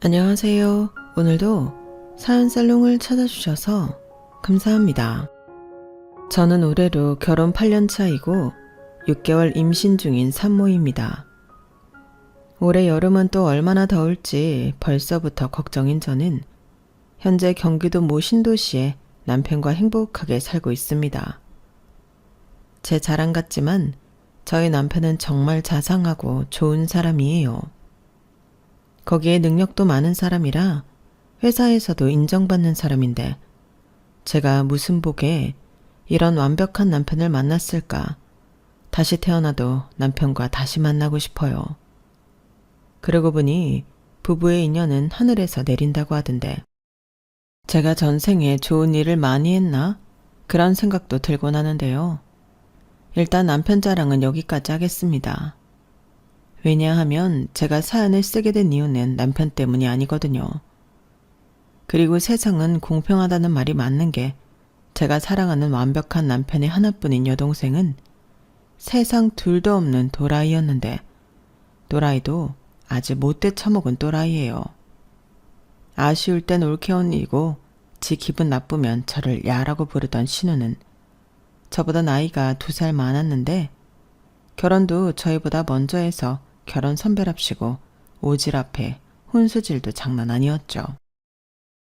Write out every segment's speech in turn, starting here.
안녕하세요. 오늘도 사연살롱을 찾아주셔서 감사합니다. 저는 올해로 결혼 8년 차이고 6개월 임신 중인 산모입니다. 올해 여름은 또 얼마나 더울지 벌써부터 걱정인 저는 현재 경기도 모 신도시에 남편과 행복하게 살고 있습니다. 제 자랑 같지만 저희 남편은 정말 자상하고 좋은 사람이에요. 거기에 능력도 많은 사람이라 회사에서도 인정받는 사람인데 제가 무슨 복에 이런 완벽한 남편을 만났을까? 다시 태어나도 남편과 다시 만나고 싶어요. 그러고 보니 부부의 인연은 하늘에서 내린다고 하던데 제가 전생에 좋은 일을 많이 했나? 그런 생각도 들곤 하는데요. 일단 남편 자랑은 여기까지 하겠습니다. 왜냐하면 제가 사연을 쓰게 된 이유는 남편 때문이 아니거든요. 그리고 세상은 공평하다는 말이 맞는 게 제가 사랑하는 완벽한 남편의 하나뿐인 여동생은 세상 둘도 없는 또라이였는데 또라이도 아주 못돼 처먹은 또라이예요. 아쉬울 땐 올케언니고 지 기분 나쁘면 저를 야라고 부르던 신우는 저보다 나이가 2살 많았는데 결혼도 저희보다 먼저 해서 결혼 선배랍시고 오질 앞에 혼수질도 장난 아니었죠.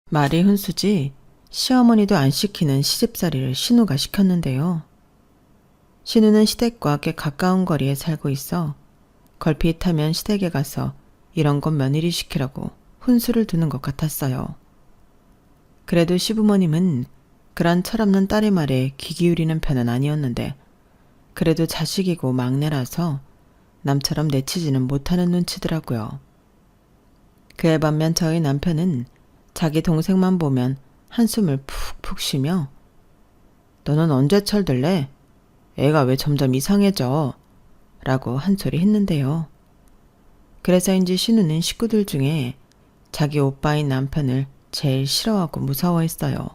말이 혼수지 시어머니도 안 시키는 시집살이를 신우가 시켰는데요. 신우는 시댁과 꽤 가까운 거리에 살고 있어 걸핏하면 시댁에 가서 이런 건 며느리 시키라고 혼수를 두는 것 같았어요. 그래도 시부모님은 그런 철없는 딸의 말에 귀 기울이는 편은 아니었는데 그래도 자식이고 막내라서 남처럼 내치지는 못하는 눈치더라고요. 그에 반면 저희 남편은 자기 동생만 보면 한숨을 푹푹 쉬며 너는 언제 철들래? 애가 왜 점점 이상해져? 라고 한 소리 했는데요. 그래서인지 신우는 식구들 중에 자기 오빠인 남편을 제일 싫어하고 무서워했어요.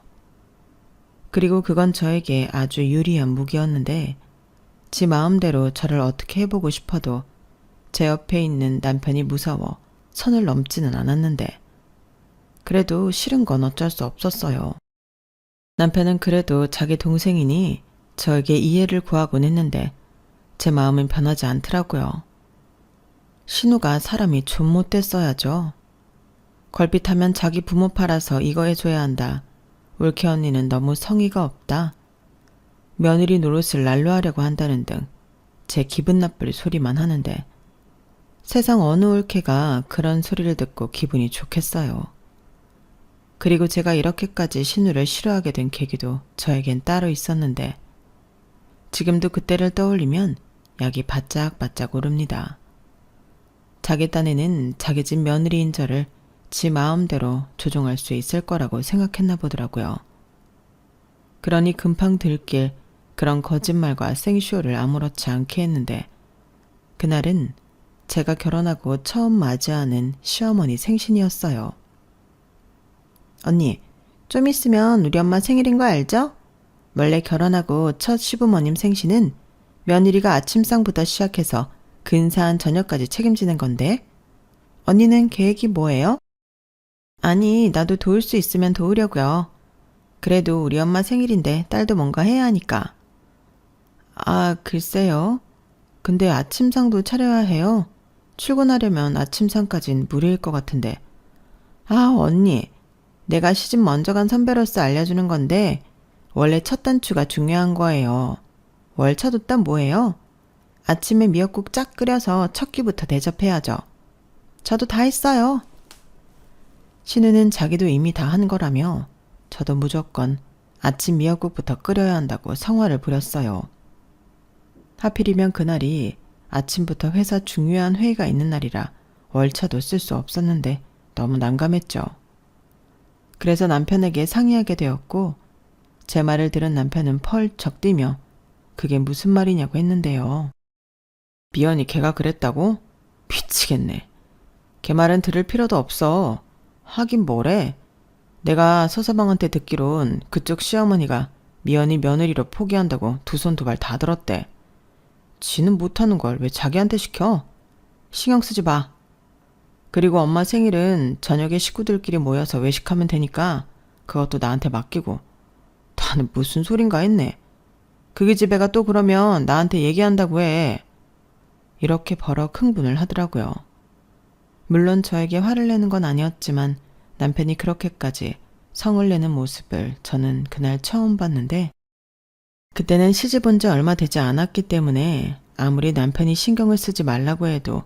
그리고 그건 저에게 아주 유리한 무기였는데 지 마음대로 저를 어떻게 해보고 싶어도 제 옆에 있는 남편이 무서워 선을 넘지는 않았는데 그래도 싫은 건 어쩔 수 없었어요. 남편은 그래도 자기 동생이니 저에게 이해를 구하곤 했는데 제 마음은 변하지 않더라고요. 신우가 사람이 좀 못됐어야죠. 걸핏하면 자기 부모 팔아서 이거 해줘야 한다. 올케 언니는 너무 성의가 없다. 며느리 노릇을 날로 하려고 한다는 등 제 기분 나쁠 소리만 하는데 세상 어느 올케가 그런 소리를 듣고 기분이 좋겠어요. 그리고 제가 이렇게까지 신우를 싫어하게 된 계기도 저에겐 따로 있었는데 지금도 그때를 떠올리면 약이 바짝바짝 오릅니다. 자기 딴에는 자기 집 며느리인 저를 지 마음대로 조종할 수 있을 거라고 생각했나 보더라고요. 그러니 금방 들길 그런 거짓말과 생쇼를 아무렇지 않게 했는데 그날은 제가 결혼하고 처음 맞이하는 시어머니 생신이었어요. 언니, 좀 있으면 우리 엄마 생일인 거 알죠? 원래 결혼하고 첫 시부모님 생신은 며느리가 아침상부터 시작해서 근사한 저녁까지 책임지는 건데 언니는 계획이 뭐예요? 아니, 나도 도울 수 있으면 도우려고요. 그래도 우리 엄마 생일인데 딸도 뭔가 해야 하니까. 아, 글쎄요. 근데 아침상도 차려야 해요. 출근하려면 아침상까진 무리일 것 같은데. 아, 언니. 내가 시집 먼저 간 선배로서 알려주는 건데 원래 첫 단추가 중요한 거예요. 월차도 딴 뭐예요? 아침에 미역국 쫙 끓여서 첫 끼부터 대접해야죠. 저도 다 했어요. 신우는 자기도 이미 다 한 거라며 저도 무조건 아침 미역국부터 끓여야 한다고 성화를 부렸어요. 하필이면 그날이 아침부터 회사 중요한 회의가 있는 날이라 월차도 쓸 수 없었는데 너무 난감했죠. 그래서 남편에게 상의하게 되었고 제 말을 들은 남편은 펄쩍 뛰며 그게 무슨 말이냐고 했는데요. 미연이 걔가 그랬다고? 미치겠네. 걔 말은 들을 필요도 없어. 하긴 뭐래. 내가 서서방한테 듣기론 그쪽 시어머니가 미연이 며느리로 포기한다고 두 손 두 발 다 들었대. 지는 못하는 걸 왜 자기한테 시켜? 신경 쓰지 마. 그리고 엄마 생일은 저녁에 식구들끼리 모여서 외식하면 되니까 그것도 나한테 맡기고. 나는 무슨 소린가 했네. 그게 집애가 또 그러면 나한테 얘기한다고 해. 이렇게 버럭 흥분을 하더라고요. 물론 저에게 화를 내는 건 아니었지만 남편이 그렇게까지 성을 내는 모습을 저는 그날 처음 봤는데, 그때는 시집 온 지 얼마 되지 않았기 때문에 아무리 남편이 신경을 쓰지 말라고 해도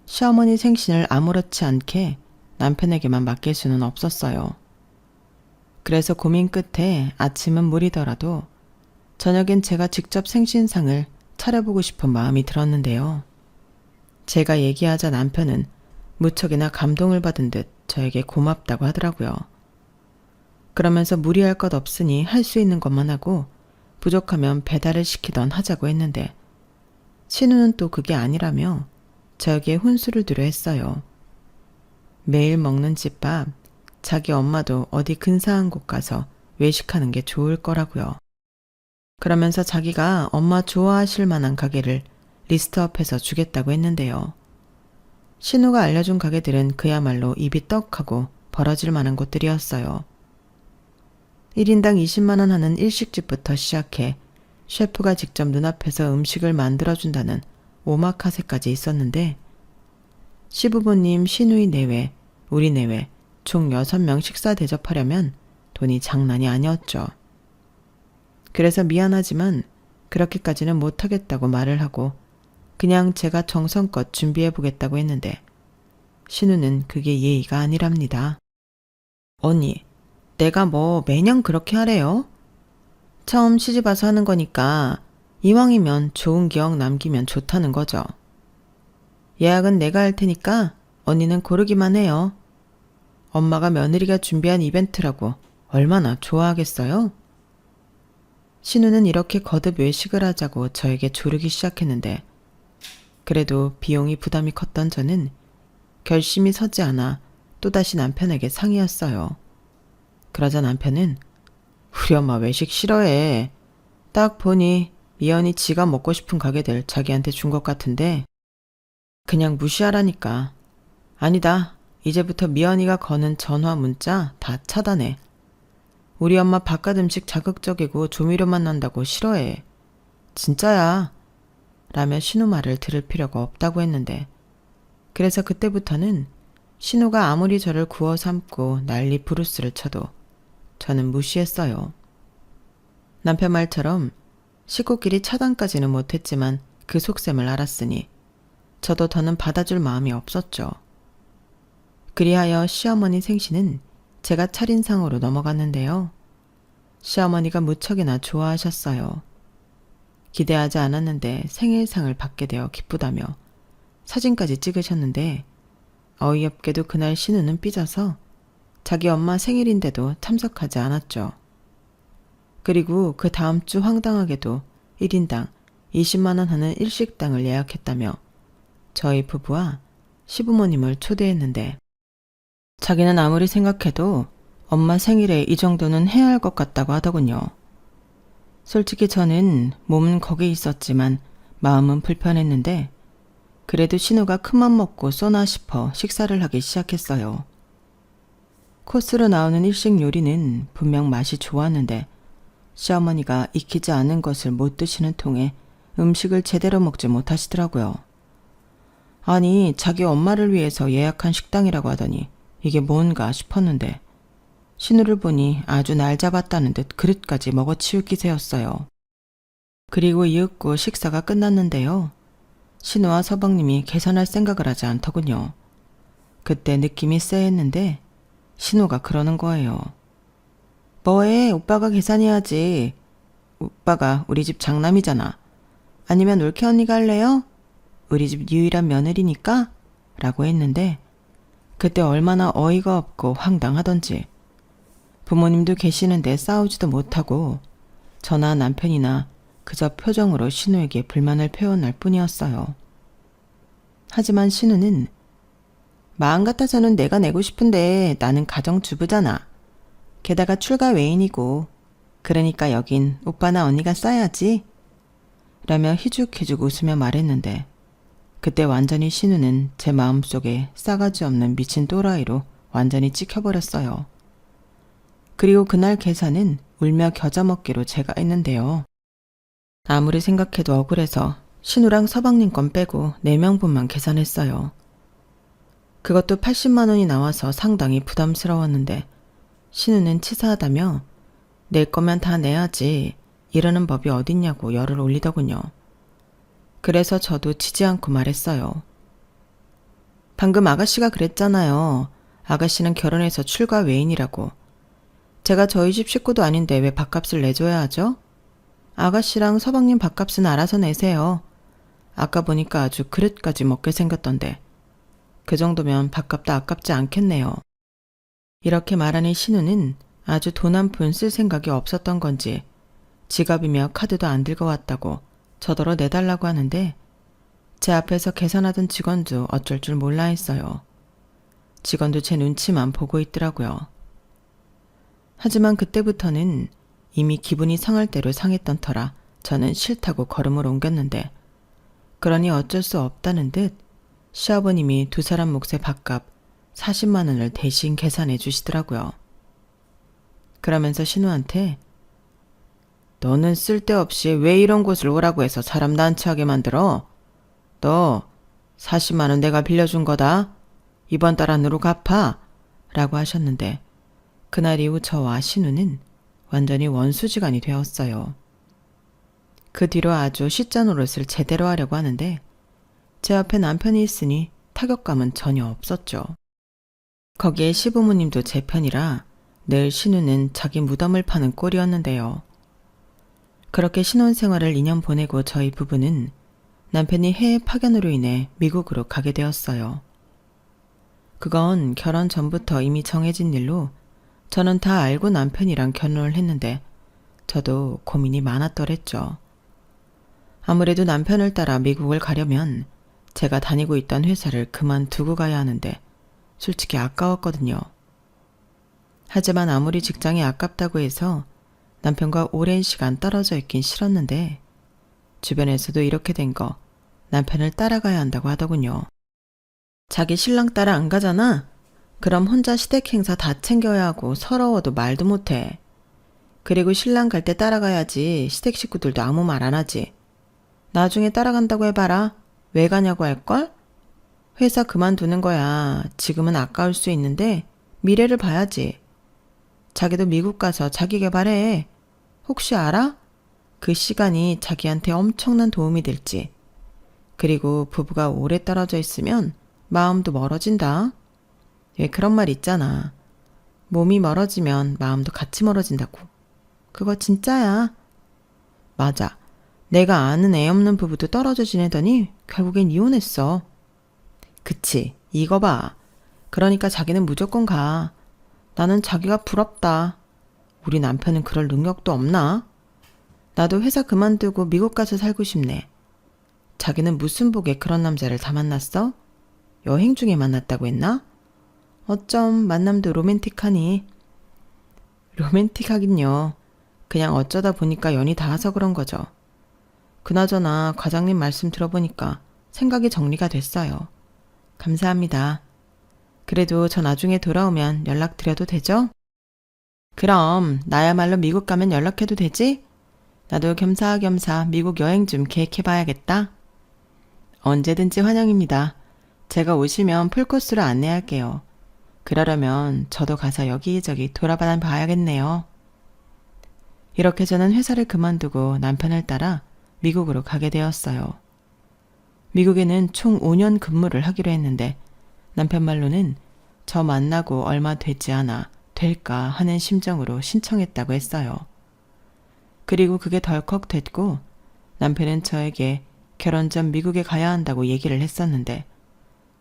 시어머니 생신을 아무렇지 않게 남편에게만 맡길 수는 없었어요. 그래서 고민 끝에 아침은 무리더라도 저녁엔 제가 직접 생신상을 차려보고 싶은 마음이 들었는데요. 제가 얘기하자 남편은 무척이나 감동을 받은 듯 저에게 고맙다고 하더라고요. 그러면서 무리할 것 없으니 할 수 있는 것만 하고 부족하면 배달을 시키던 하자고 했는데, 신우는 또 그게 아니라며 저에게 혼수를 두려 했어요. 매일 먹는 집밥, 자기 엄마도 어디 근사한 곳 가서 외식하는 게 좋을 거라고요. 그러면서 자기가 엄마 좋아하실 만한 가게를 리스트업해서 주겠다고 했는데요. 신우가 알려준 가게들은 그야말로 입이 떡하고 벌어질 만한 곳들이었어요. 1인당 20만 원 하는 일식집부터 시작해 셰프가 직접 눈앞에서 음식을 만들어준다는 오마카세까지 있었는데, 시부모님 신우이 내외, 우리 내외 총 6명 식사 대접하려면 돈이 장난이 아니었죠. 그래서 미안하지만 그렇게까지는 못하겠다고 말을 하고 그냥 제가 정성껏 준비해보겠다고 했는데, 신우는 그게 예의가 아니랍니다. 언니, 내가 뭐 매년 그렇게 하래요? 처음 시집와서 하는 거니까 이왕이면 좋은 기억 남기면 좋다는 거죠. 예약은 내가 할 테니까 언니는 고르기만 해요. 엄마가 며느리가 준비한 이벤트라고 얼마나 좋아하겠어요? 신우는 이렇게 거듭 외식을 하자고 저에게 조르기 시작했는데, 그래도 비용이 부담이 컸던 저는 결심이 서지 않아 또다시 남편에게 상의했어요. 그러자 남편은 우리 엄마 외식 싫어해. 딱 보니 미연이 지가 먹고 싶은 가게들 자기한테 준 것 같은데 그냥 무시하라니까. 아니다. 이제부터 미연이가 거는 전화 문자 다 차단해. 우리 엄마 바깥 음식 자극적이고 조미료만 난다고 싫어해. 진짜야. 라며 신우 말을 들을 필요가 없다고 했는데, 그래서 그때부터는 신우가 아무리 저를 구워 삶고 난리 부르스를 쳐도 저는 무시했어요. 남편 말처럼 식구끼리 차단까지는 못했지만 그 속셈을 알았으니 저도 더는 받아줄 마음이 없었죠. 그리하여 시어머니 생신은 제가 차린 상으로 넘어갔는데요. 시어머니가 무척이나 좋아하셨어요. 기대하지 않았는데 생일상을 받게 되어 기쁘다며 사진까지 찍으셨는데, 어이없게도 그날 신우는 삐져서 자기 엄마 생일인데도 참석하지 않았죠. 그리고 그 다음 주 황당하게도 1인당 20만 원 하는 일식당을 예약했다며 저희 부부와 시부모님을 초대했는데, 자기는 아무리 생각해도 엄마 생일에 이 정도는 해야 할 것 같다고 하더군요. 솔직히 저는 몸은 거기 있었지만 마음은 불편했는데, 그래도 신우가 큰맘 먹고 쏘나 싶어 식사를 하기 시작했어요. 코스로 나오는 일식 요리는 분명 맛이 좋았는데 시어머니가 익히지 않은 것을 못 드시는 통에 음식을 제대로 먹지 못하시더라고요. 아니, 자기 엄마를 위해서 예약한 식당이라고 하더니 이게 뭔가 싶었는데, 신우를 보니 아주 날 잡았다는 듯 그릇까지 먹어치울 기세였어요. 그리고 이윽고 식사가 끝났는데요. 신우와 서방님이 계산할 생각을 하지 않더군요. 그때 느낌이 쎄했는데 신우가 그러는 거예요. 뭐해? 오빠가 계산해야지. 오빠가 우리 집 장남이잖아. 아니면 올케 언니가 할래요? 우리 집 유일한 며느리니까? 라고 했는데, 그때 얼마나 어이가 없고 황당하던지. 부모님도 계시는데 싸우지도 못하고 저나 남편이나 그저 표정으로 신우에게 불만을 표현할 뿐이었어요. 하지만 신우는 마음 같아서는 내가 내고 싶은데 나는 가정주부잖아. 게다가 출가 외인이고 그러니까 여긴 오빠나 언니가 싸야지. 라며 희죽희죽 웃으며 말했는데, 그때 완전히 신우는 제 마음속에 싸가지 없는 미친 또라이로 완전히 찍혀버렸어요. 그리고 그날 계산은 울며 겨자 먹기로 제가 했는데요. 아무리 생각해도 억울해서 신우랑 서방님 건 빼고 4명분만 계산했어요. 그것도 80만 원이 나와서 상당히 부담스러웠는데 신우는 치사하다며 낼 거면 다 내야지 이러는 법이 어딨냐고 열을 올리더군요. 그래서 저도 지지 않고 말했어요. 방금 아가씨가 그랬잖아요. 아가씨는 결혼해서 출가 외인이라고. 제가 저희 집 식구도 아닌데 왜 밥값을 내줘야 하죠? 아가씨랑 서방님 밥값은 알아서 내세요. 아까 보니까 아주 그릇까지 먹게 생겼던데. 그 정도면 밥값도 아깝지 않겠네요. 이렇게 말하는 신우는 아주 돈 한 푼 쓸 생각이 없었던 건지 지갑이며 카드도 안 들고 왔다고 저더러 내달라고 하는데 제 앞에서 계산하던 직원도 어쩔 줄 몰라 했어요. 직원도 제 눈치만 보고 있더라고요. 하지만 그때부터는 이미 기분이 상할 대로 상했던 터라 저는 싫다고 걸음을 옮겼는데 그러니 어쩔 수 없다는 듯 시아버님이 2사람 몫의 밥값 40만 원을 대신 계산해 주시더라고요. 그러면서 신우한테 너는 쓸데없이 왜 이런 곳을 오라고 해서 사람 난처하게 만들어? 너 40만 원 내가 빌려준 거다. 이번 달 안으로 갚아. 라고 하셨는데 그날 이후 저와 신우는 완전히 원수지간이 되었어요. 그 뒤로 아주 시짜 노릇을 제대로 하려고 하는데 제 앞에 남편이 있으니 타격감은 전혀 없었죠. 거기에 시부모님도 제 편이라 늘 신우는 자기 무덤을 파는 꼴이었는데요. 그렇게 신혼생활을 2년 보내고 저희 부부는 남편이 해외 파견으로 인해 미국으로 가게 되었어요. 그건 결혼 전부터 이미 정해진 일로 저는 다 알고 남편이랑 결혼을 했는데 저도 고민이 많았더랬죠. 아무래도 남편을 따라 미국을 가려면 제가 다니고 있던 회사를 그만두고 가야 하는데 솔직히 아까웠거든요. 하지만 아무리 직장이 아깝다고 해서 남편과 오랜 시간 떨어져 있긴 싫었는데 주변에서도 이렇게 된 거 남편을 따라가야 한다고 하더군요. 자기 신랑 따라 안 가잖아? 그럼 혼자 시댁 행사 다 챙겨야 하고 서러워도 말도 못해. 그리고 신랑 갈 때 따라가야지 시댁 식구들도 아무 말 안 하지. 나중에 따라간다고 해봐라. 왜 가냐고 할걸? 회사 그만두는 거야. 지금은 아까울 수 있는데 미래를 봐야지. 자기도 미국 가서 자기 개발해. 혹시 알아? 그 시간이 자기한테 엄청난 도움이 될지. 그리고 부부가 오래 떨어져 있으면 마음도 멀어진다. 왜 그런 말 있잖아. 몸이 멀어지면 마음도 같이 멀어진다고. 그거 진짜야. 맞아. 내가 아는 애 없는 부부도 떨어져 지내더니 결국엔 이혼했어. 그치. 이거 봐. 그러니까 자기는 무조건 가. 나는 자기가 부럽다. 우리 남편은 그럴 능력도 없나? 나도 회사 그만두고 미국 가서 살고 싶네. 자기는 무슨 복에 그런 남자를 다 만났어? 여행 중에 만났다고 했나? 어쩜 만남도 로맨틱하니? 로맨틱하긴요. 그냥 어쩌다 보니까 연이 닿아서 그런 거죠. 그나저나 과장님 말씀 들어보니까 생각이 정리가 됐어요. 감사합니다. 그래도 저 나중에 돌아오면 연락드려도 되죠? 그럼 나야말로 미국 가면 연락해도 되지? 나도 겸사겸사 미국 여행 좀 계획해봐야겠다. 언제든지 환영입니다. 제가 오시면 풀코스로 안내할게요. 그러려면 저도 가서 여기저기 돌아봐 봐야겠네요. 이렇게 저는 회사를 그만두고 남편을 따라 미국으로 가게 되었어요. 미국에는 총 5년 근무를 하기로 했는데 남편 말로는 저 만나고 얼마 되지 않아 될까 하는 심정으로 신청했다고 했어요. 그리고 그게 덜컥 됐고 남편은 저에게 결혼 전 미국에 가야 한다고 얘기를 했었는데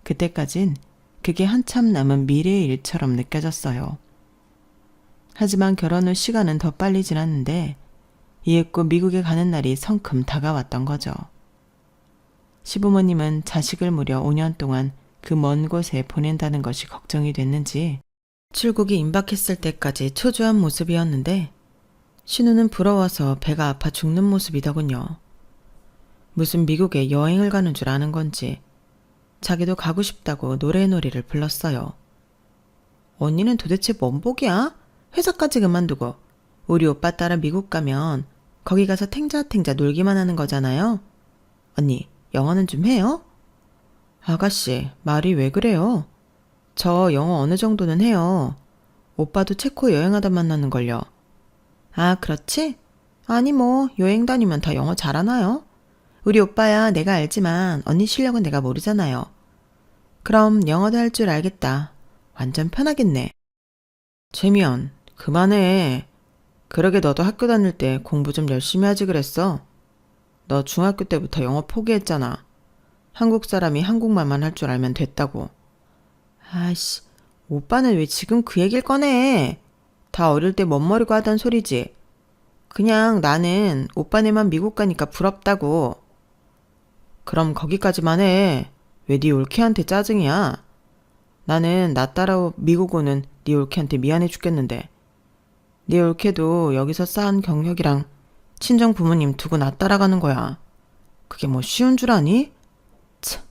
그때까진 그게 한참 남은 미래의 일처럼 느껴졌어요. 하지만 결혼 후 시간은 더 빨리 지났는데 이윽고 미국에 가는 날이 성큼 다가왔던 거죠. 시부모님은 자식을 무려 5년 동안 그 먼 곳에 보낸다는 것이 걱정이 됐는지 출국이 임박했을 때까지 초조한 모습이었는데 신우는 부러워서 배가 아파 죽는 모습이더군요. 무슨 미국에 여행을 가는 줄 아는 건지 자기도 가고 싶다고 노래놀이를 불렀어요. 언니는 도대체 뭔 복이야? 회사까지 그만두고 우리 오빠 따라 미국 가면 거기 가서 탱자탱자 놀기만 하는 거잖아요. 언니, 영어는 좀 해요? 아가씨, 말이 왜 그래요? 저 영어 어느 정도는 해요. 오빠도 체코 여행하다 만나는걸요. 아, 그렇지? 아니 뭐 여행 다니면 다 영어 잘하나요? 우리 오빠야 내가 알지만 언니 실력은 내가 모르잖아요. 그럼 영어도 할 줄 알겠다. 완전 편하겠네. 재미연, 그만해. 그러게 너도 학교 다닐 때 공부 좀 열심히 하지 그랬어. 너 중학교 때부터 영어 포기했잖아. 한국 사람이 한국말만 할 줄 알면 됐다고. 아이씨, 오빠는 왜 지금 그 얘기를 꺼내? 다 어릴 때 멋머리고 하던 소리지. 그냥 나는 오빠네만 미국 가니까 부럽다고. 그럼 거기까지만 해. 왜 네 올케한테 짜증이야? 나는 나 따라 미국 오는 네 올케한테 미안해 죽겠는데. 네 올케도 여기서 쌓은 경력이랑 친정 부모님 두고 나 따라가는 거야. 그게 뭐 쉬운 줄 아니? 참,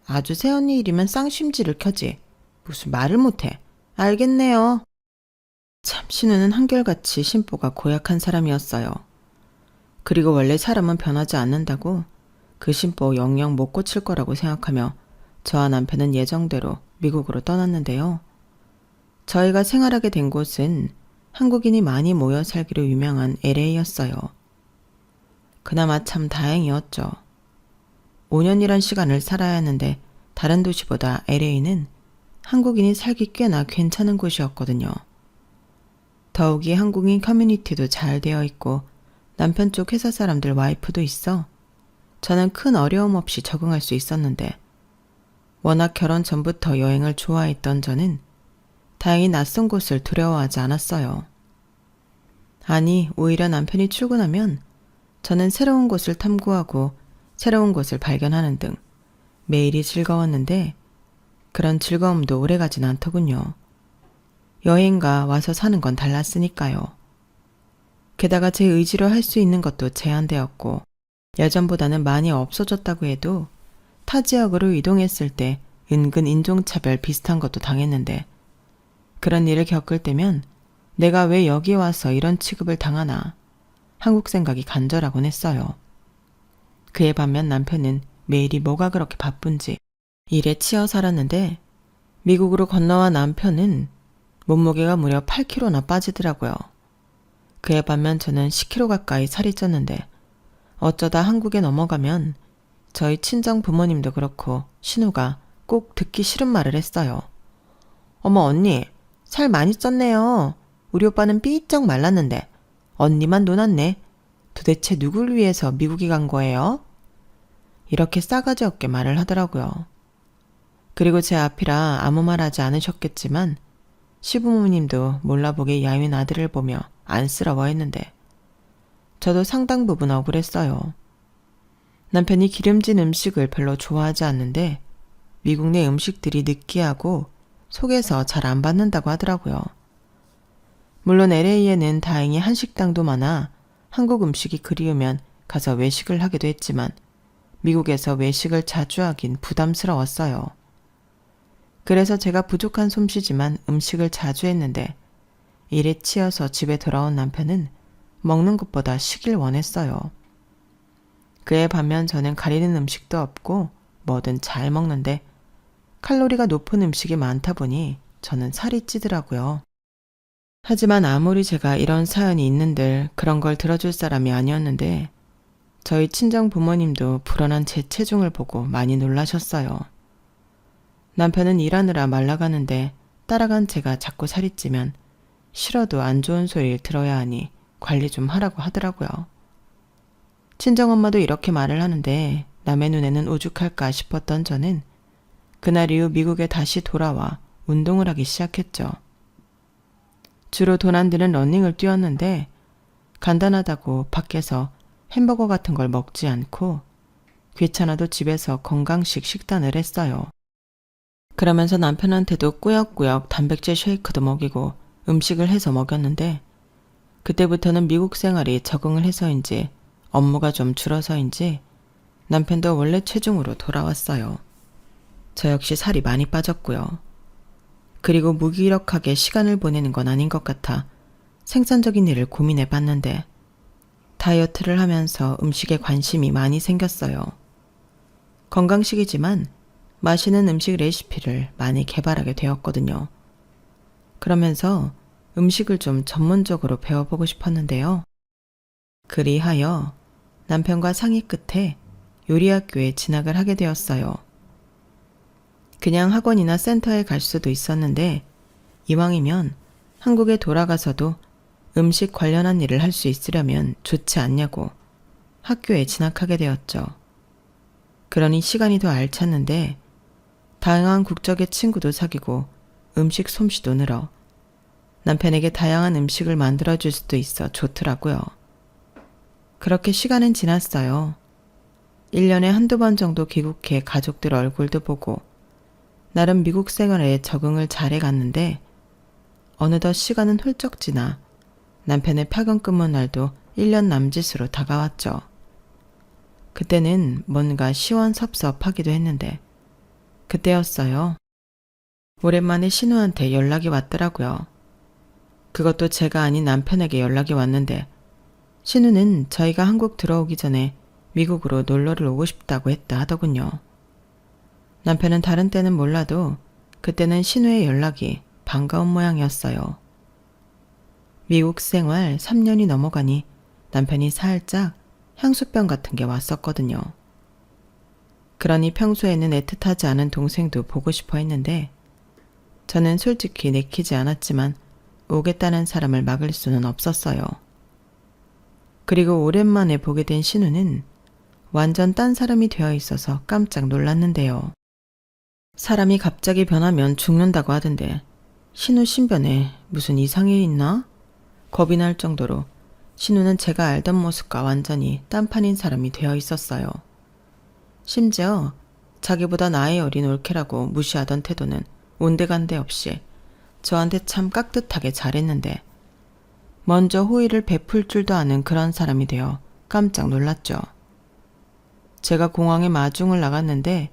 아주 새언니 일이면 쌍심지를 켜지. 무슨 말을 못해. 알겠네요. 참 신우는 한결같이 심보가 고약한 사람이었어요. 그리고 원래 사람은 변하지 않는다고 그 심보 영영 못 고칠 거라고 생각하며 저와 남편은 예정대로 미국으로 떠났는데요. 저희가 생활하게 된 곳은 한국인이 많이 모여 살기로 유명한 LA였어요. 그나마 참 다행이었죠. 5년이란 시간을 살아야 하는데 다른 도시보다 LA는 한국인이 살기 꽤나 괜찮은 곳이었거든요. 더욱이 한국인 커뮤니티도 잘 되어 있고 남편 쪽 회사 사람들 와이프도 있어 저는 큰 어려움 없이 적응할 수 있었는데 워낙 결혼 전부터 여행을 좋아했던 저는 다행히 낯선 곳을 두려워하지 않았어요. 아니, 오히려 남편이 출근하면 저는 새로운 곳을 탐구하고 새로운 곳을 발견하는 등 매일이 즐거웠는데 그런 즐거움도 오래가진 않더군요. 여행과 와서 사는 건 달랐으니까요. 게다가 제 의지로 할 수 있는 것도 제한되었고 예전보다는 많이 없어졌다고 해도 타 지역으로 이동했을 때 은근 인종차별 비슷한 것도 당했는데 그런 일을 겪을 때면 내가 왜 여기 와서 이런 취급을 당하나 한국 생각이 간절하곤 했어요. 그에 반면 남편은 매일이 뭐가 그렇게 바쁜지 일에 치여 살았는데 미국으로 건너와 남편은 몸무게가 무려 8kg나 빠지더라고요. 그에 반면 저는 10kg 가까이 살이 쪘는데 어쩌다 한국에 넘어가면 저희 친정 부모님도 그렇고 신우가 꼭 듣기 싫은 말을 했어요. 어머 언니, 살 많이 쪘네요. 우리 오빠는 삐쩍 말랐는데 언니만 노났네. 도대체 누굴 위해서 미국에 간 거예요? 이렇게 싸가지 없게 말을 하더라고요. 그리고 제 앞이라 아무 말 하지 않으셨겠지만 시부모님도 몰라보게 야윈 아들을 보며 안쓰러워했는데 저도 상당 부분 억울했어요. 남편이 기름진 음식을 별로 좋아하지 않는데 미국 내 음식들이 느끼하고 속에서 잘 안 받는다고 하더라고요. 물론 LA에는 다행히 한식당도 많아 한국 음식이 그리우면 가서 외식을 하기도 했지만 미국에서 외식을 자주 하긴 부담스러웠어요. 그래서 제가 부족한 솜씨지만 음식을 자주 했는데 일에 치여서 집에 돌아온 남편은 먹는 것보다 쉬길 원했어요. 그에 반면 저는 가리는 음식도 없고 뭐든 잘 먹는데 칼로리가 높은 음식이 많다 보니 저는 살이 찌더라고요. 하지만 아무리 제가 이런 사연이 있는들 그런 걸 들어줄 사람이 아니었는데 저희 친정 부모님도 불어난 제 체중을 보고 많이 놀라셨어요. 남편은 일하느라 말라가는데 따라간 제가 자꾸 살이 찌면 싫어도 안 좋은 소리를 들어야 하니 관리 좀 하라고 하더라고요. 친정엄마도 이렇게 말을 하는데 남의 눈에는 오죽할까 싶었던 저는 그날 이후 미국에 다시 돌아와 운동을 하기 시작했죠. 주로 돈 안 드는 러닝을 뛰었는데 간단하다고 밖에서 햄버거 같은 걸 먹지 않고 귀찮아도 집에서 건강식 식단을 했어요. 그러면서 남편한테도 꾸역꾸역 단백질 쉐이크도 먹이고 음식을 해서 먹였는데 그때부터는 미국 생활이 적응을 해서인지 업무가 좀 줄어서인지 남편도 원래 체중으로 돌아왔어요. 저 역시 살이 많이 빠졌고요. 그리고 무기력하게 시간을 보내는 건 아닌 것 같아 생산적인 일을 고민해 봤는데 다이어트를 하면서 음식에 관심이 많이 생겼어요. 건강식이지만 맛있는 음식 레시피를 많이 개발하게 되었거든요. 그러면서 음식을 좀 전문적으로 배워보고 싶었는데요. 그리하여 남편과 상의 끝에 요리학교에 진학을 하게 되었어요. 그냥 학원이나 센터에 갈 수도 있었는데 이왕이면 한국에 돌아가서도 음식 관련한 일을 할 수 있으려면 좋지 않냐고 학교에 진학하게 되었죠. 그러니 시간이 더 알찼는데 다양한 국적의 친구도 사귀고 음식 솜씨도 늘어 남편에게 다양한 음식을 만들어줄 수도 있어 좋더라고요. 그렇게 시간은 지났어요. 1년에 한두 번 정도 귀국해 가족들 얼굴도 보고 나름 미국 생활에 적응을 잘해 갔는데 어느덧 시간은 훌쩍 지나 남편의 파견 근무 날도 1년 남짓으로 다가왔죠. 그때는 뭔가 시원섭섭하기도 했는데 그때였어요. 오랜만에 신우한테 연락이 왔더라고요. 그것도 제가 아닌 남편에게 연락이 왔는데 신우는 저희가 한국 들어오기 전에 미국으로 놀러를 오고 싶다고 했다 하더군요. 남편은 다른 때는 몰라도 그때는 신우의 연락이 반가운 모양이었어요. 미국 생활 3년이 넘어가니 남편이 살짝 향수병 같은 게 왔었거든요. 그러니 평소에는 애틋하지 않은 동생도 보고 싶어 했는데 저는 솔직히 내키지 않았지만 오겠다는 사람을 막을 수는 없었어요. 그리고 오랜만에 보게 된 신우는 완전 딴 사람이 되어 있어서 깜짝 놀랐는데요. 사람이 갑자기 변하면 죽는다고 하던데 신우 신변에 무슨 이상이 있나? 겁이 날 정도로 신우는 제가 알던 모습과 완전히 딴판인 사람이 되어 있었어요. 심지어 자기보다 나이 어린 올케라고 무시하던 태도는 온데간데 없이 저한테 참 깍듯하게 잘했는데 먼저 호의를 베풀 줄도 아는 그런 사람이 되어 깜짝 놀랐죠. 제가 공항에 마중을 나갔는데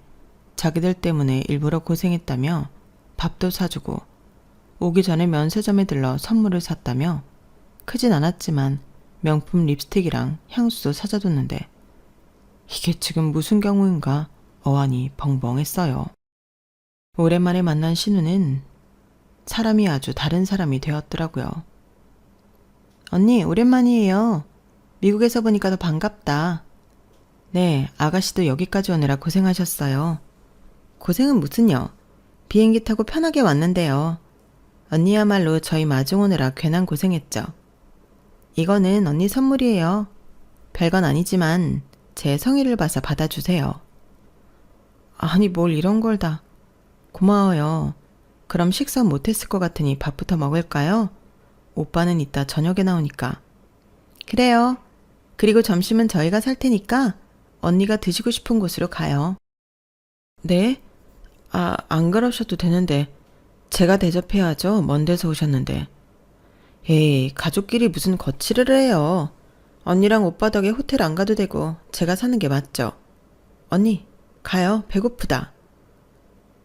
자기들 때문에 일부러 고생했다며 밥도 사주고 오기 전에 면세점에 들러 선물을 샀다며 크진 않았지만 명품 립스틱이랑 향수도 사다 줬는데 이게 지금 무슨 경우인가 어안이 벙벙했어요. 오랜만에 만난 신우는 사람이 아주 다른 사람이 되었더라고요. 언니, 오랜만이에요. 미국에서 보니까 더 반갑다. 네, 아가씨도 여기까지 오느라 고생하셨어요. 고생은 무슨요? 비행기 타고 편하게 왔는데요. 언니야말로 저희 마중 오느라 괜한 고생했죠. 이거는 언니 선물이에요. 별건 아니지만 제 성의를 봐서 받아주세요. 아니 뭘 이런 걸 다. 고마워요. 그럼 식사 못했을 것 같으니 밥부터 먹을까요? 오빠는 이따 저녁에 나오니까. 그래요. 그리고 점심은 저희가 살 테니까 언니가 드시고 싶은 곳으로 가요. 네? 안 그러셔도 되는데 제가 대접해야죠. 먼 데서 오셨는데. 에이, 가족끼리 무슨 거치를 해요. 언니랑 오빠 덕에 호텔 안 가도 되고 제가 사는 게 맞죠. 언니, 가요. 배고프다.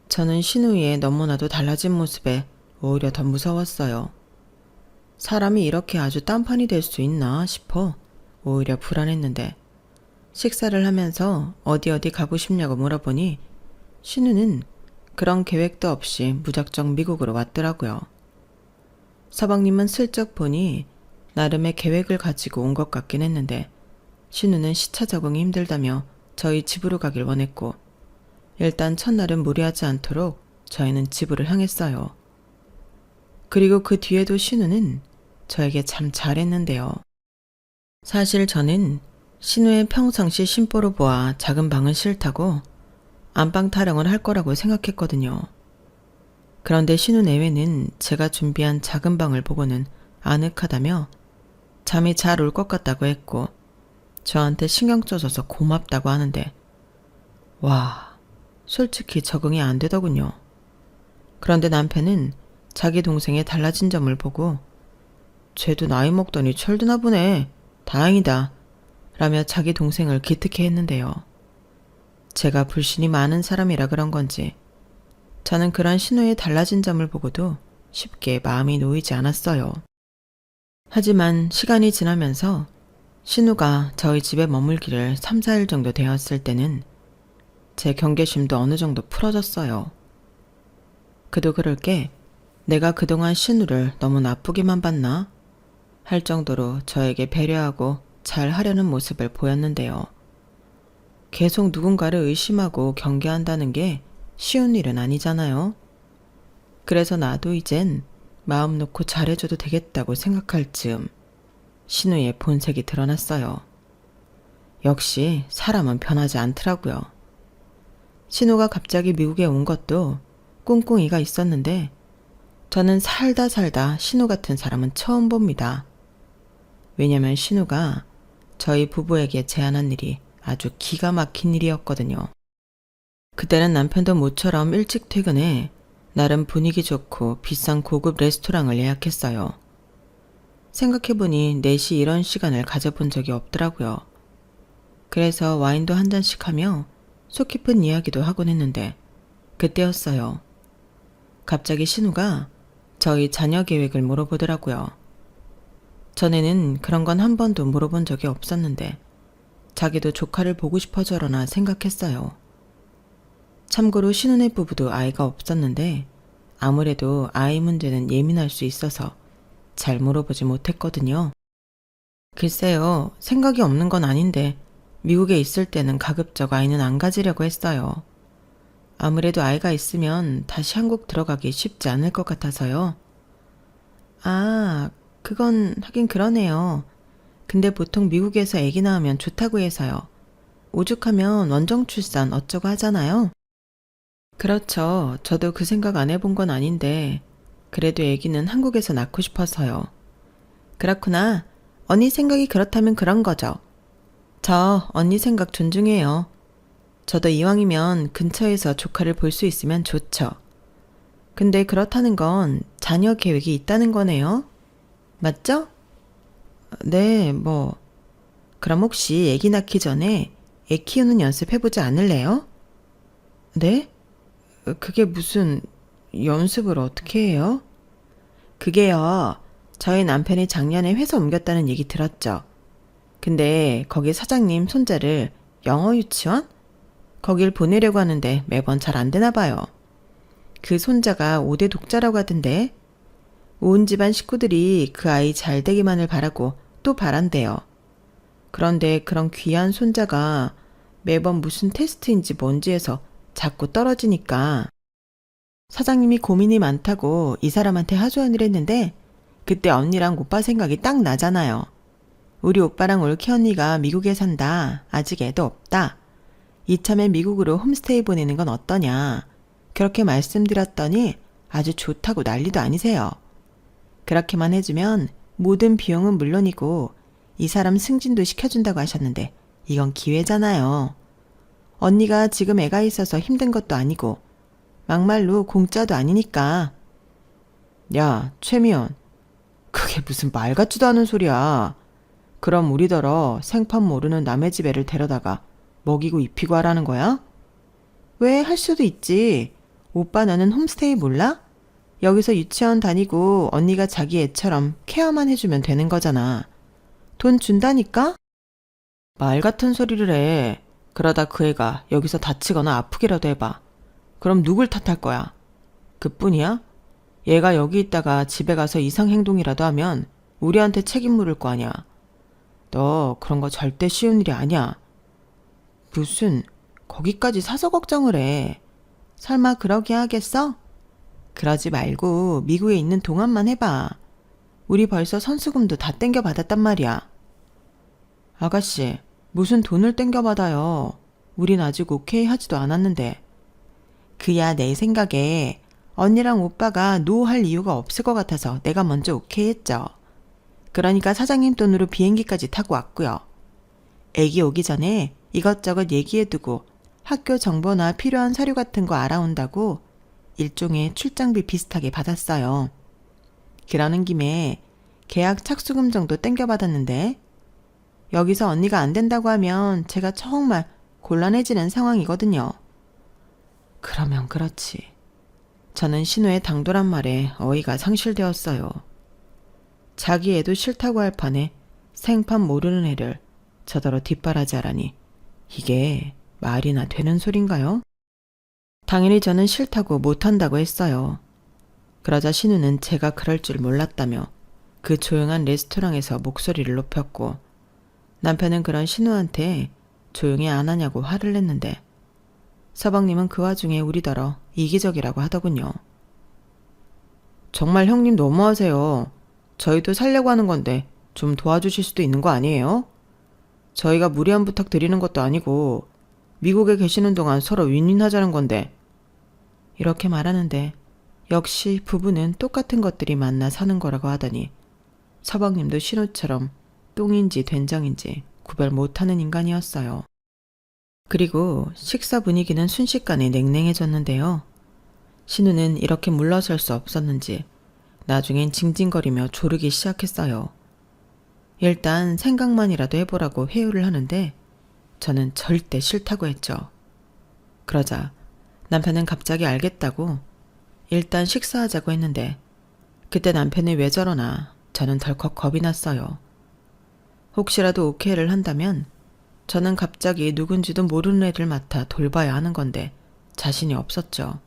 저는 신우이의 너무나도 달라진 모습에 오히려 더 무서웠어요. 사람이 이렇게 아주 딴판이 될 수 있나 싶어 오히려 불안했는데 식사를 하면서 어디 가고 싶냐고 물어보니 신우는 그런 계획도 없이 무작정 미국으로 왔더라고요. 서방님은 슬쩍 보니 나름의 계획을 가지고 온 것 같긴 했는데 신우는 시차 적응이 힘들다며 저희 집으로 가길 원했고 일단 첫날은 무리하지 않도록 저희는 집으로 향했어요. 그리고 그 뒤에도 신우는 저에게 참 잘했는데요. 사실 저는 신우의 평상시 심보로 보아 작은 방은 싫다고 안방 타령을 할 거라고 생각했거든요. 그런데 신우 내외는 제가 준비한 작은 방을 보고는 아늑하다며 잠이 잘 올 것 같다고 했고 저한테 신경 써줘서 고맙다고 하는데 와, 솔직히 적응이 안 되더군요. 그런데 남편은 자기 동생의 달라진 점을 보고 쟤도 나이 먹더니 철드나 보네. 다행이다. 라며 자기 동생을 기특해 했는데요. 제가 불신이 많은 사람이라 그런 건지 저는 그런 신우의 달라진 점을 보고도 쉽게 마음이 놓이지 않았어요. 하지만 시간이 지나면서 신우가 저희 집에 머물기를 3, 4일 정도 되었을 때는 제 경계심도 어느 정도 풀어졌어요. 그도 그럴 게 내가 그동안 신우를 너무 나쁘게만 봤나? 할 정도로 저에게 배려하고 잘 하려는 모습을 보였는데요. 계속 누군가를 의심하고 경계한다는 게 쉬운 일은 아니잖아요. 그래서 나도 이젠 마음 놓고 잘해줘도 되겠다고 생각할 즈음 신우의 본색이 드러났어요. 역시 사람은 변하지 않더라고요. 신우가 갑자기 미국에 온 것도 꿍꿍이가 있었는데 저는 살다 신우 같은 사람은 처음 봅니다. 왜냐면 신우가 저희 부부에게 제안한 일이 아주 기가 막힌 일이었거든요. 그때는 남편도 모처럼 일찍 퇴근해 나름 분위기 좋고 비싼 고급 레스토랑을 예약했어요. 생각해보니 넷이 이런 시간을 가져본 적이 없더라고요. 그래서 와인도 한 잔씩 하며 속 깊은 이야기도 하곤 했는데 그때였어요. 갑자기 신우가 저희 자녀 계획을 물어보더라고요. 전에는 그런 건 한 번도 물어본 적이 없었는데 자기도 조카를 보고 싶어져라나 생각했어요. 참고로 신우네 부부도 아이가 없었는데 아무래도 아이 문제는 예민할 수 있어서 잘 물어보지 못했거든요. 글쎄요, 생각이 없는 건 아닌데 미국에 있을 때는 가급적 아이는 안 가지려고 했어요. 아무래도 아이가 있으면 다시 한국 들어가기 쉽지 않을 것 같아서요. 아, 그건 하긴 그러네요. 근데 보통 미국에서 아기 낳으면 좋다고 해서요. 오죽하면 원정 출산 어쩌고 하잖아요. 그렇죠. 저도 그 생각 안 해본 건 아닌데 그래도 아기는 한국에서 낳고 싶어서요. 그렇구나. 언니 생각이 그렇다면 그런 거죠. 저 언니 생각 존중해요. 저도 이왕이면 근처에서 조카를 볼 수 있으면 좋죠. 근데 그렇다는 건 자녀 계획이 있다는 거네요. 맞죠? 네, 그럼 혹시 아기 낳기 전에 애 키우는 연습 해보지 않을래요? 네? 그게 무슨 연습을 어떻게 해요? 그게요. 저희 남편이 작년에 회사 옮겼다는 얘기 들었죠. 근데 거기 사장님 손자를 영어 유치원? 거길 보내려고 하는데 매번 잘 안 되나 봐요. 그 손자가 5대 독자라고 하던데 온 집안 식구들이 그 아이 잘 되기만을 바라고 또 바란대요. 그런데 그런 귀한 손자가 매번 무슨 테스트인지 뭔지 해서 자꾸 떨어지니까 사장님이 고민이 많다고 이 사람한테 하소연을 했는데 그때 언니랑 오빠 생각이 딱 나잖아요. 우리 오빠랑 올케 언니가 미국에 산다. 아직 애도 없다. 이참에 미국으로 홈스테이 보내는 건 어떠냐. 그렇게 말씀드렸더니 아주 좋다고 난리도 아니세요. 그렇게만 해주면 모든 비용은 물론이고 이 사람 승진도 시켜준다고 하셨는데 이건 기회잖아요. 언니가 지금 애가 있어서 힘든 것도 아니고 막말로 공짜도 아니니까. 야, 최미연. 그게 무슨 말 같지도 않은 소리야. 그럼 우리더러 생판 모르는 남의 집 애를 데려다가 먹이고 입히고 하라는 거야? 왜 할 수도 있지. 오빠 너는 홈스테이 몰라? 여기서 유치원 다니고 언니가 자기 애처럼 케어만 해주면 되는 거잖아. 돈 준다니까? 말 같은 소리를 해. 그러다 그 애가 여기서 다치거나 아프기라도 해봐. 그럼 누굴 탓할 거야? 그뿐이야? 얘가 여기 있다가 집에 가서 이상 행동이라도 하면 우리한테 책임 물을 거 아니야. 너 그런 거 절대 쉬운 일이 아니야. 무슨 거기까지 사서 걱정을 해. 설마 그러게 하겠어? 그러지 말고 미국에 있는 동안만 해봐. 우리 벌써 선수금도 다 땡겨받았단 말이야. 아가씨, 무슨 돈을 땡겨받아요. 우린 아직 오케이 하지도 않았는데. 그야 내 생각에 언니랑 오빠가 노 할 이유가 없을 것 같아서 내가 먼저 오케이 했죠. 그러니까 사장님 돈으로 비행기까지 타고 왔고요. 애기 오기 전에 이것저것 얘기해두고 학교 정보나 필요한 서류 같은 거 알아온다고 일종의 출장비 비슷하게 받았어요. 그러는 김에 계약 착수금 정도 땡겨받았는데 여기서 언니가 안 된다고 하면 제가 정말 곤란해지는 상황이거든요. 그러면 그렇지. 저는 신우의 당돌한 말에 어이가 상실되었어요. 자기 애도 싫다고 할 판에 생판 모르는 애를 저더러 뒷바라지하라니 이게 말이나 되는 소린가요? 당연히 저는 싫다고 못한다고 했어요. 그러자 신우는 제가 그럴 줄 몰랐다며 그 조용한 레스토랑에서 목소리를 높였고 남편은 그런 신우한테 조용히 안 하냐고 화를 냈는데 서방님은 그 와중에 우리더러 이기적이라고 하더군요. 정말 형님 너무하세요. 저희도 살려고 하는 건데 좀 도와주실 수도 있는 거 아니에요? 저희가 무리한 부탁 드리는 것도 아니고 미국에 계시는 동안 서로 윈윈하자는 건데. 이렇게 말하는데 역시 부부는 똑같은 것들이 만나 사는 거라고 하더니 서방님도 신우처럼 똥인지 된장인지 구별 못하는 인간이었어요. 그리고 식사 분위기는 순식간에 냉랭해졌는데요. 신우는 이렇게 물러설 수 없었는지 나중엔 징징거리며 조르기 시작했어요. 일단 생각만이라도 해보라고 회유를 하는데 저는 절대 싫다고 했죠. 그러자 남편은 갑자기 알겠다고 일단 식사하자고 했는데 그때 남편이 왜 저러나 저는 덜컥 겁이 났어요. 혹시라도 오케이를 한다면 저는 갑자기 누군지도 모르는 애를 맡아 돌봐야 하는 건데 자신이 없었죠.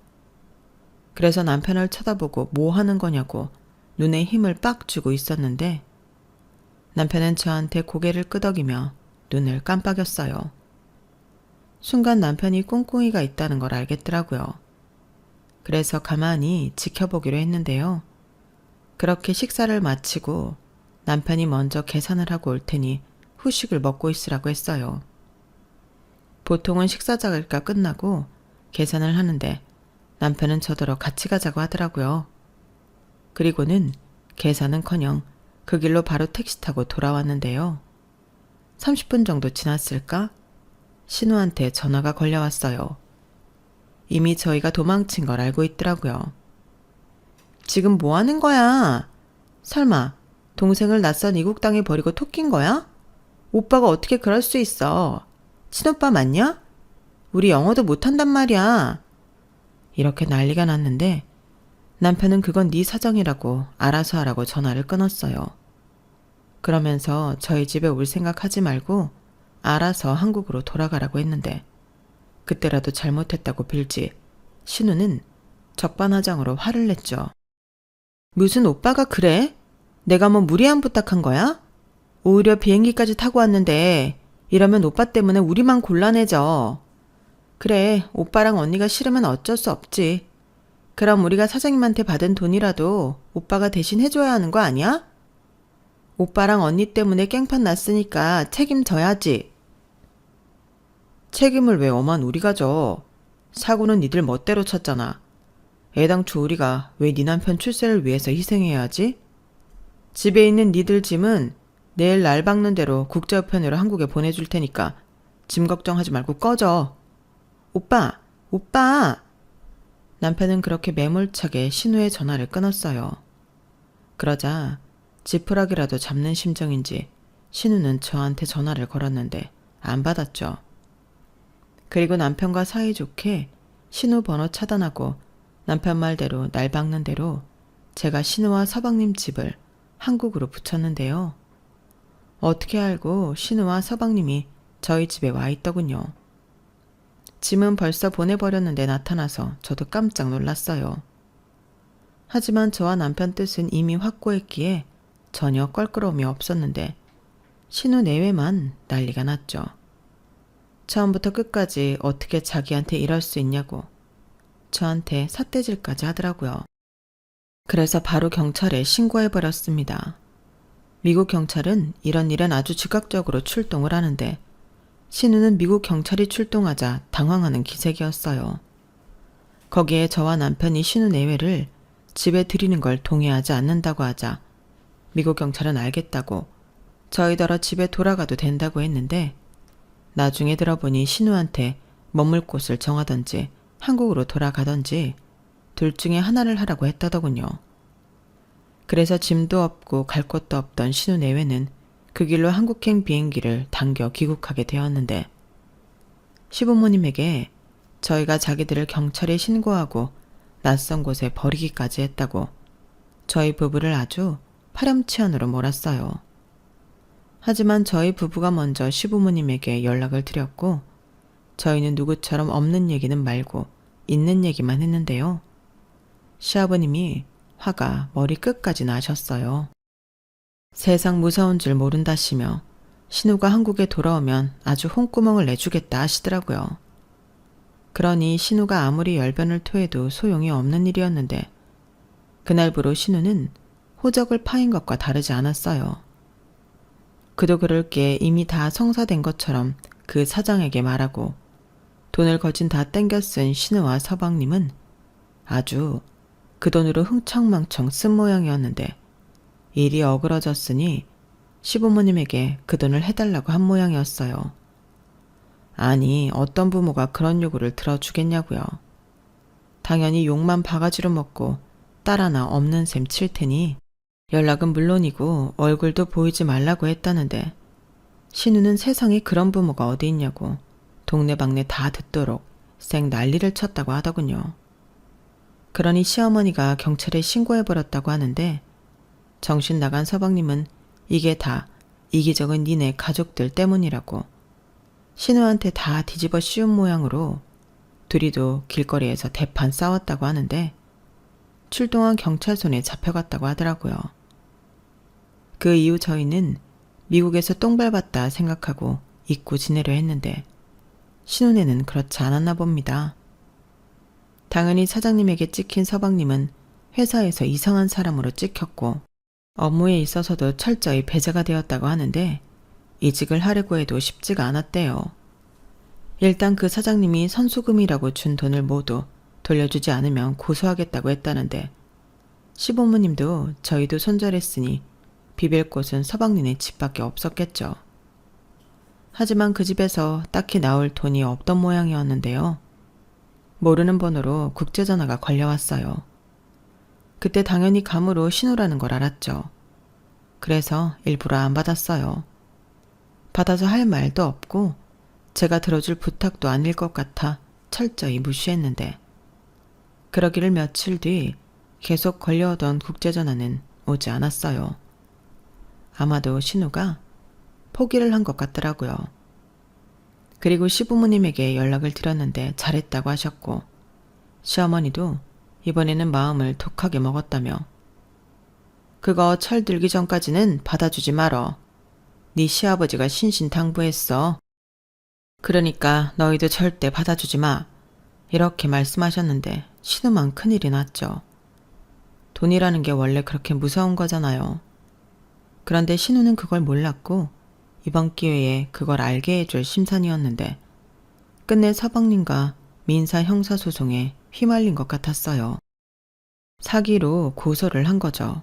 그래서 남편을 쳐다보고 뭐 하는 거냐고 눈에 힘을 빡 주고 있었는데 남편은 저한테 고개를 끄덕이며 눈을 깜빡였어요. 순간 남편이 꿍꿍이가 있다는 걸 알겠더라고요. 그래서 가만히 지켜보기로 했는데요. 그렇게 식사를 마치고 남편이 먼저 계산을 하고 올 테니 후식을 먹고 있으라고 했어요. 보통은 식사 자리가 끝나고 계산을 하는데 남편은 저더러 같이 가자고 하더라고요. 그리고는 계산은커녕 그 길로 바로 택시 타고 돌아왔는데요. 30분 정도 지났을까? 신우한테 전화가 걸려왔어요. 이미 저희가 도망친 걸 알고 있더라고요. 지금 뭐 하는 거야? 설마 동생을 낯선 이국 땅에 버리고 토낀 거야? 오빠가 어떻게 그럴 수 있어? 친오빠 맞냐? 우리 영어도 못한단 말이야. 이렇게 난리가 났는데 남편은 그건 네 사정이라고 알아서 하라고 전화를 끊었어요. 그러면서 저희 집에 올 생각하지 말고 알아서 한국으로 돌아가라고 했는데 그때라도 잘못했다고 빌지 신우는 적반하장으로 화를 냈죠. 무슨 오빠가 그래? 내가 뭐 무리한 부탁한 거야? 오히려 비행기까지 타고 왔는데 이러면 오빠 때문에 우리만 곤란해져. 그래, 오빠랑 언니가 싫으면 어쩔 수 없지. 그럼 우리가 사장님한테 받은 돈이라도 오빠가 대신 해줘야 하는 거 아니야? 오빠랑 언니 때문에 깽판 났으니까 책임져야지. 책임을 왜 엄한 우리가 져? 사고는 니들 멋대로 쳤잖아. 애당초 우리가 왜 네 남편 출세를 위해서 희생해야 하지? 집에 있는 니들 짐은 내일 날 박는 대로 국제우편으로 한국에 보내줄 테니까 짐 걱정하지 말고 꺼져. 오빠! 남편은 그렇게 매몰차게 신우의 전화를 끊었어요. 그러자 지푸라기라도 잡는 심정인지 신우는 저한테 전화를 걸었는데 안 받았죠. 그리고 남편과 사이좋게 신우 번호 차단하고 남편 말대로 날 박는 대로 제가 신우와 서방님 집을 한국으로 붙였는데요. 어떻게 알고 신우와 서방님이 저희 집에 와 있더군요. 짐은 벌써 보내버렸는데 나타나서 저도 깜짝 놀랐어요. 하지만 저와 남편 뜻은 이미 확고했기에 전혀 껄끄러움이 없었는데 신우 내외만 난리가 났죠. 처음부터 끝까지 어떻게 자기한테 이럴 수 있냐고 저한테 삿대질까지 하더라고요. 그래서 바로 경찰에 신고해버렸습니다. 미국 경찰은 이런 일은 아주 즉각적으로 출동을 하는데 신우는 미국 경찰이 출동하자 당황하는 기색이었어요. 거기에 저와 남편이 신우 내외를 집에 들이는 걸 동의하지 않는다고 하자 미국 경찰은 알겠다고 저희더러 집에 돌아가도 된다고 했는데 나중에 들어보니 신우한테 머물 곳을 정하던지 한국으로 돌아가던지 둘 중에 하나를 하라고 했다더군요. 그래서 짐도 없고 갈 곳도 없던 신우 내외는 그 길로 한국행 비행기를 당겨 귀국하게 되었는데 시부모님에게 저희가 자기들을 경찰에 신고하고 낯선 곳에 버리기까지 했다고 저희 부부를 아주 파렴치한으로 몰았어요. 하지만 저희 부부가 먼저 시부모님에게 연락을 드렸고 저희는 누구처럼 없는 얘기는 말고 있는 얘기만 했는데요. 시아버님이 화가 머리 끝까지 나셨어요. 세상 무서운 줄 모른다시며 신우가 한국에 돌아오면 아주 홍구멍을 내주겠다 하시더라고요. 그러니 신우가 아무리 열변을 토해도 소용이 없는 일이었는데 그날부로 신우는 호적을 파인 것과 다르지 않았어요. 그도 그럴 게 이미 다 성사된 것처럼 그 사장에게 말하고 돈을 거진 다 땡겨 쓴 신우와 서방님은 아주 그 돈으로 흥청망청 쓴 모양이었는데 일이 어그러졌으니 시부모님에게 그 돈을 해달라고 한 모양이었어요. 아니 어떤 부모가 그런 요구를 들어주겠냐고요. 당연히 욕만 바가지로 먹고 딸 하나 없는 셈 칠 테니 연락은 물론이고 얼굴도 보이지 말라고 했다는데 신우는 세상에 그런 부모가 어디 있냐고 동네방네 다 듣도록 쌩 난리를 쳤다고 하더군요. 그러니 시어머니가 경찰에 신고해버렸다고 하는데 정신 나간 서방님은 이게 다 이기적인 니네 가족들 때문이라고 신우한테 다 뒤집어 씌운 모양으로 둘이도 길거리에서 대판 싸웠다고 하는데 출동한 경찰 손에 잡혀갔다고 하더라고요. 그 이후 저희는 미국에서 똥 밟았다 생각하고 잊고 지내려 했는데 신혼에는 그렇지 않았나 봅니다. 당연히 사장님에게 찍힌 서방님은 회사에서 이상한 사람으로 찍혔고 업무에 있어서도 철저히 배제가 되었다고 하는데 이직을 하려고 해도 쉽지가 않았대요. 일단 그 사장님이 선수금이라고 준 돈을 모두 돌려주지 않으면 고소하겠다고 했다는데 시부모님도 저희도 손절했으니 비빌 곳은 서방님네 집밖에 없었겠죠. 하지만 그 집에서 딱히 나올 돈이 없던 모양이었는데요. 모르는 번호로 국제전화가 걸려왔어요. 그때 당연히 감으로 신호라는 걸 알았죠. 그래서 일부러 안 받았어요. 받아서 할 말도 없고 제가 들어줄 부탁도 아닐 것 같아 철저히 무시했는데 그러기를 며칠 뒤 계속 걸려오던 국제전화는 오지 않았어요. 아마도 신우가 포기를 한 것 같더라고요. 그리고 시부모님에게 연락을 드렸는데 잘했다고 하셨고 시어머니도 이번에는 마음을 독하게 먹었다며 그거 철 들기 전까지는 받아주지 말어. 네 시아버지가 신신당부했어. 그러니까 너희도 절대 받아주지 마. 이렇게 말씀하셨는데 신우만 큰일이 났죠. 돈이라는 게 원래 그렇게 무서운 거잖아요. 그런데 신우는 그걸 몰랐고 이번 기회에 그걸 알게 해줄 심산이었는데 끝내 서방님과 민사 형사소송에 휘말린 것 같았어요. 사기로 고소를 한 거죠.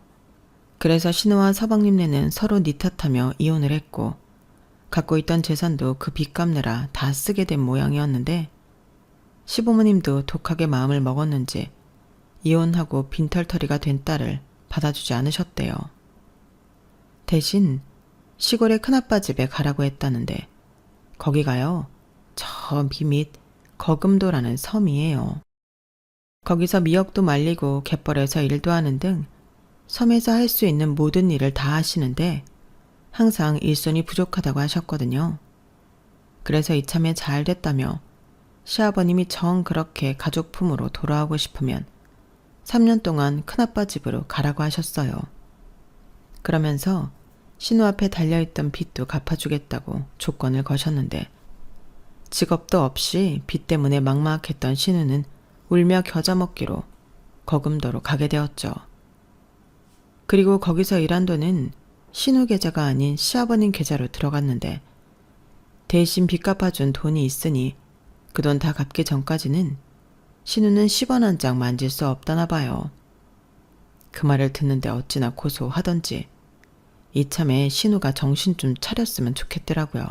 그래서 신우와 서방님네는 서로 니 탓하며 이혼을 했고 갖고 있던 재산도 그 빚 갚느라 다 쓰게 된 모양이었는데 시부모님도 독하게 마음을 먹었는지 이혼하고 빈털터리가 된 딸을 받아주지 않으셨대요. 대신 시골의 큰아빠 집에 가라고 했다는데 거기가요. 저 밑 거금도라는 섬이에요. 거기서 미역도 말리고 갯벌에서 일도 하는 등 섬에서 할 수 있는 모든 일을 다 하시는데 항상 일손이 부족하다고 하셨거든요. 그래서 이참에 잘 됐다며 시아버님이 정 그렇게 가족 품으로 돌아오고 싶으면 3년 동안 큰아빠 집으로 가라고 하셨어요. 그러면서 신우 앞에 달려있던 빚도 갚아주겠다고 조건을 거셨는데 직업도 없이 빚 때문에 막막했던 신우는 울며 겨자 먹기로 거금도로 가게 되었죠. 그리고 거기서 일한 돈은 신우 계좌가 아닌 시아버님 계좌로 들어갔는데 대신 빚 갚아준 돈이 있으니 그 돈 다 갚기 전까지는 신우는 10원 한 장 만질 수 없다나 봐요. 그 말을 듣는데 어찌나 고소하던지 이참에 신우가 정신 좀 차렸으면 좋겠더라고요.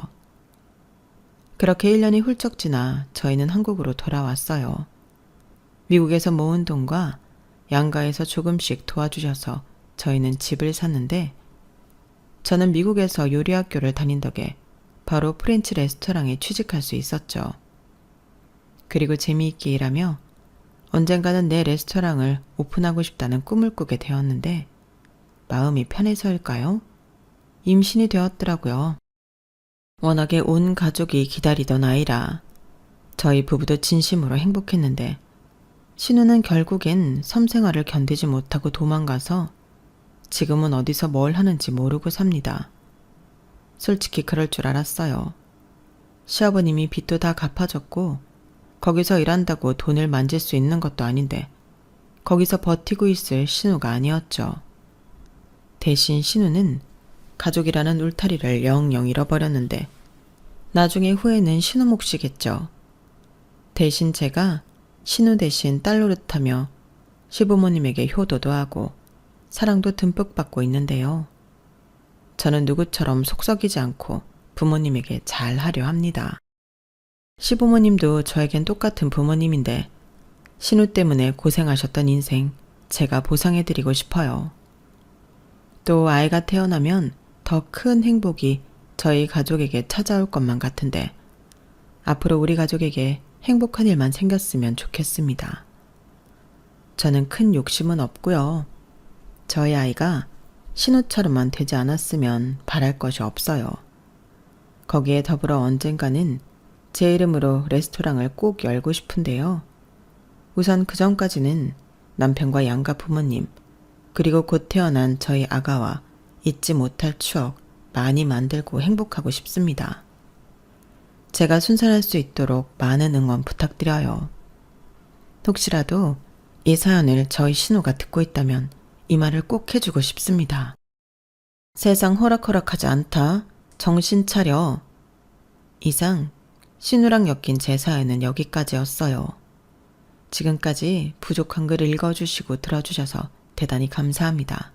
그렇게 1년이 훌쩍 지나 저희는 한국으로 돌아왔어요. 미국에서 모은 돈과 양가에서 조금씩 도와주셔서 저희는 집을 샀는데 저는 미국에서 요리학교를 다닌 덕에 바로 프렌치 레스토랑에 취직할 수 있었죠. 그리고 재미있게 일하며 언젠가는 내 레스토랑을 오픈하고 싶다는 꿈을 꾸게 되었는데 마음이 편해서일까요? 임신이 되었더라고요. 워낙에 온 가족이 기다리던 아이라 저희 부부도 진심으로 행복했는데 신우는 결국엔 섬생활을 견디지 못하고 도망가서 지금은 어디서 뭘 하는지 모르고 삽니다. 솔직히 그럴 줄 알았어요. 시아버님이 빚도 다 갚아줬고 거기서 일한다고 돈을 만질 수 있는 것도 아닌데 거기서 버티고 있을 신우가 아니었죠. 대신 신우는 가족이라는 울타리를 영영 잃어버렸는데 나중에 후회는 신우 몫이겠죠. 대신 제가 신우 대신 딸 노릇하며 시부모님에게 효도도 하고 사랑도 듬뿍 받고 있는데요. 저는 누구처럼 속썩이지 않고 부모님에게 잘하려 합니다. 시부모님도 저에겐 똑같은 부모님인데 신우 때문에 고생하셨던 인생 제가 보상해드리고 싶어요. 또 아이가 태어나면 더 큰 행복이 저희 가족에게 찾아올 것만 같은데 앞으로 우리 가족에게 행복한 일만 생겼으면 좋겠습니다. 저는 큰 욕심은 없고요. 저희 아이가 신우처럼만 되지 않았으면 바랄 것이 없어요. 거기에 더불어 언젠가는 제 이름으로 레스토랑을 꼭 열고 싶은데요. 우선 그 전까지는 남편과 양가 부모님, 그리고 곧 태어난 저희 아가와 잊지 못할 추억 많이 만들고 행복하고 싶습니다. 제가 순산할 수 있도록 많은 응원 부탁드려요. 혹시라도 이 사연을 저희 신우가 듣고 있다면 이 말을 꼭 해주고 싶습니다. 세상 호락호락하지 않다. 정신 차려. 이상 신우랑 엮인 제 사연은 여기까지였어요. 지금까지 부족한 글을 읽어주시고 들어주셔서 대단히 감사합니다.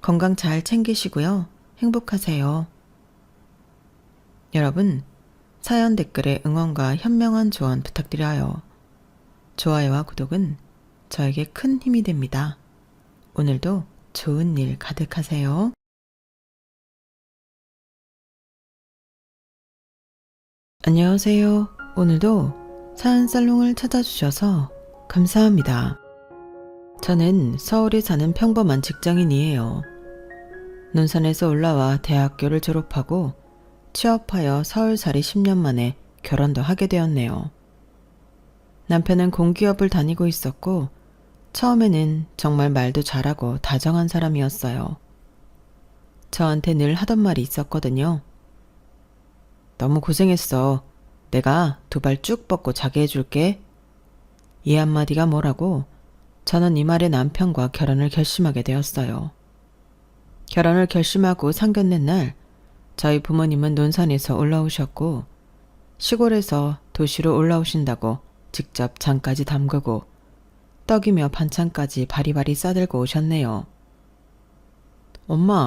건강 잘 챙기시고요. 행복하세요. 여러분, 사연 댓글에 응원과 현명한 조언 부탁드려요. 좋아요와 구독은 저에게 큰 힘이 됩니다. 오늘도 좋은 일 가득하세요. 안녕하세요. 오늘도 사연 살롱을 찾아주셔서 감사합니다. 저는 서울에 사는 평범한 직장인이에요. 논산에서 올라와 대학교를 졸업하고 취업하여 서울살이 10년 만에 결혼도 하게 되었네요. 남편은 공기업을 다니고 있었고 처음에는 정말 말도 잘하고 다정한 사람이었어요. 저한테 늘 하던 말이 있었거든요. 너무 고생했어. 내가 두 발 쭉 뻗고 자게 해줄게. 이 한마디가 뭐라고 저는 이 말에 남편과 결혼을 결심하게 되었어요. 결혼을 결심하고 상견례 날 저희 부모님은 논산에서 올라오셨고 시골에서 도시로 올라오신다고 직접 장까지 담그고 떡이며 반찬까지 바리바리 싸들고 오셨네요. 엄마,